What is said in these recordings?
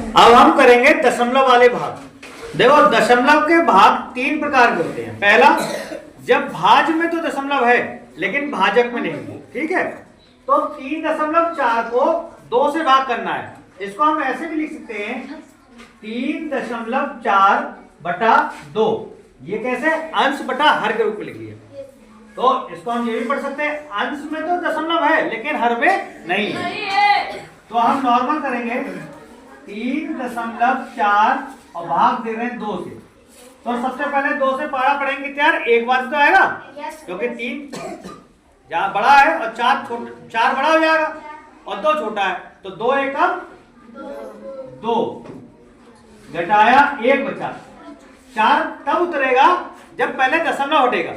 अब हम करेंगे दशमलव वाले भाग। देखो दशमलव के भाग तीन प्रकार के होते हैं। पहला, जब भाज्य में तो दशमलव है लेकिन भाजक में नहीं है, ठीक है। तो 3.4 को 2 से भाग करना है। इसको हम ऐसे भी लिख सकते हैं 3.4/2। ये कैसे? अंश बटा हर के रूप में लिख लिया। तो इसको हम ये भी पढ़ सकते हैं, अंश में तो दशमलव है लेकिन हर में नहीं है। तो हम नॉर्मल करेंगे 3.4 और भाग दे रहे हैं 2 से। तो सबसे पहले 2 से पारा पढ़ेंगे यार, एक बार तो आएगा क्योंकि 3 बड़ा है और 4 बड़ा हो जाएगा और 2 छोटा है। तो 2 एकम 2 घटाया 1 बचा। 4 तब उतरेगा जब पहले दशमलव हटेगा।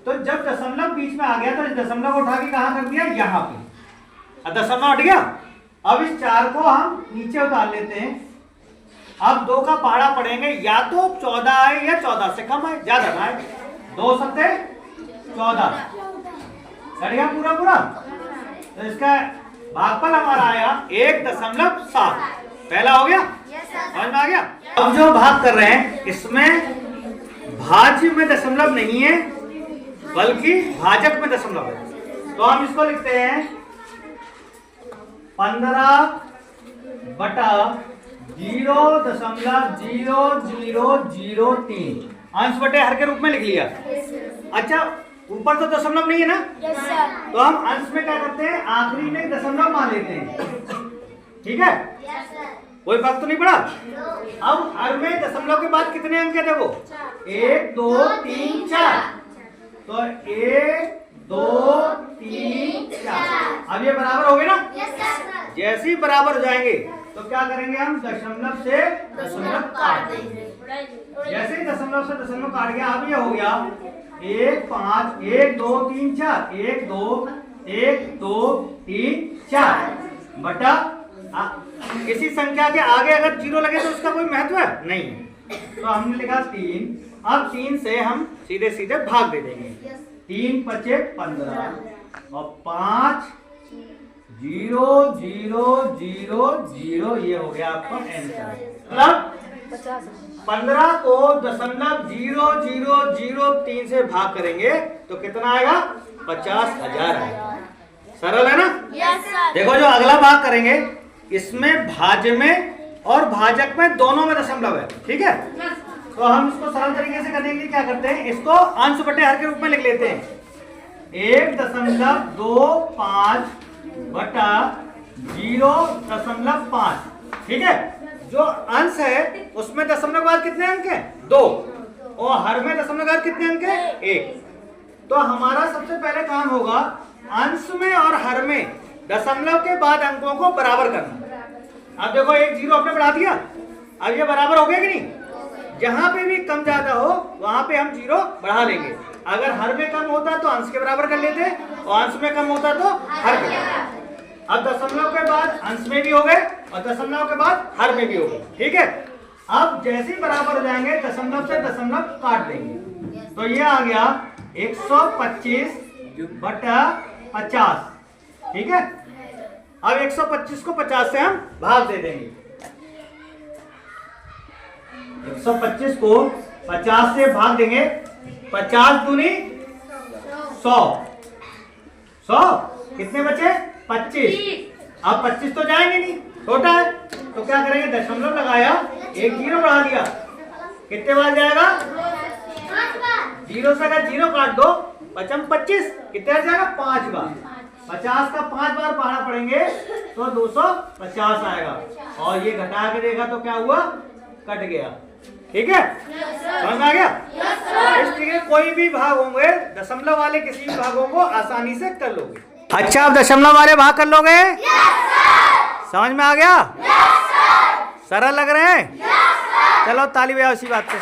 तो जब दशमलव बीच में आ गया तो इस दशमलव को उठा के कहां कर दिया? यहाँ पे। अब दशमलव हट गया। अब इस 4 को हम नीचे उतार लेते हैं। अब 2 का पहाड़ा पढ़ेंगे, या तो 14 आए या 14 से कम आए, ज्यादा ना आए। 2 सत्ते 14 कट गया पूरा। तो इसका भागफल हमारा आया 1.7। पहला हो गया, समझ में आ गया। अब जो भाग कर रहे हैं इसमें भाज्य में दशमलव नहीं है बल्कि भाजक में दशमलव है। तो हम इसको लिखते हैं 15/0.0003 अंश बटे हर के रूप में लिख लिया। अच्छा, ऊपर तो दशमलव नहीं है ना? तो हम अंश में क्या करते हैं? आखिरी में दशमलव मान लेते हैं, ठीक है। कोई फर्क तो नहीं पड़ा। अब हर में दशमलव के बाद कितने अंक है? देखो 1 2 3 4। तो 1 2 3 4। अब ये बराबर हो गए ना? जैसे ही बराबर हो जाएंगे तो क्या करेंगे? हम दशमलव से दशमलव काट देंगे। जैसे ही दशमलव से दशमलव काट गया, अब ये हो गया 1 5 1 2 3 4 1 2 3 4 बटा। किसी संख्या के आगे अगर 0 लगे तो उसका कोई महत्व है नहीं है। तो हमने लिखा 3। अब 3 से हम सीधे सीधे भाग दे देंगे। 3 5 15 और 5 0 0 0 0। ये हो गया आपका आंसर। मतलब 15 को 0.0003 से भाग करेंगे तो कितना आएगा? 50,000 आएगा। सरल है ना? देखो जो अगला भाग करेंगे इसमें भाज्य में और भाजक में दोनों में दशमलव है, ठीक है। तो हम इसको सरल तरीके से करने के लिए क्या करते हैं? इसको अंश बटे हर के रूप में लिख लेते हैं। 1.25 बटा 0.5, ठीक है। जो अंश है उसमें दशमलव के बाद कितने अंक है? 2। और हर में दशमलव के बाद कितने अंक है? 1। तो हमारा सबसे पहले काम होगा अंश में और हर में दशमलव के बाद अंकों को बराबर करना। अब देखो 1 0 आपने बढ़ा दिया। अब ये बराबर हो गया कि नहीं? जहां पे भी कम ज्यादा हो वहां पे हम 0 बढ़ा लेंगे। अगर हर में कम होता तो अंश के बराबर कर लेते और अंश में कम होता तो हर के बराबर। अब दशमलव के बाद अंश में भी हो गए और दशमलव के बाद हर में भी हो गए, ठीक है। अब जैसे ही बराबर हो जाएंगे दशमलव से दशमलव काट देंगे। तो ये आ गया 125/50, ठीक है। अब 125 को 50 से हम भाग दे देंगे। 125 को 50 से भाग देंगे। 50 दूनी 100। 100 कितने बचे? 25। अब 25 तो जाएंगे नहीं, छोटा है। तो क्या करेंगे? दशमलव लगाया, 1 0 बढ़ा दिया। कितने बार जाएगा? 0 से अगर 0 काट दो 25 25 कितने बार जाएगा? 5 बार। 50 का 5 बार पहाड़ा पड़ेंगे तो 250 आएगा। और ये घटा के देखा तो क्या हुआ? कट गया, ठीक है। समझ में आ गया? इस तरीके कोई भी भाग होंगे दशमलव वाले किसी भी भागों को आसानी से कर लोगे। अच्छा, आप दशमलव वाले भाग कर लोगे? समझ में आ गया? सरल लग रहे हैं? चलो ताली बजाओ इसी बात पे।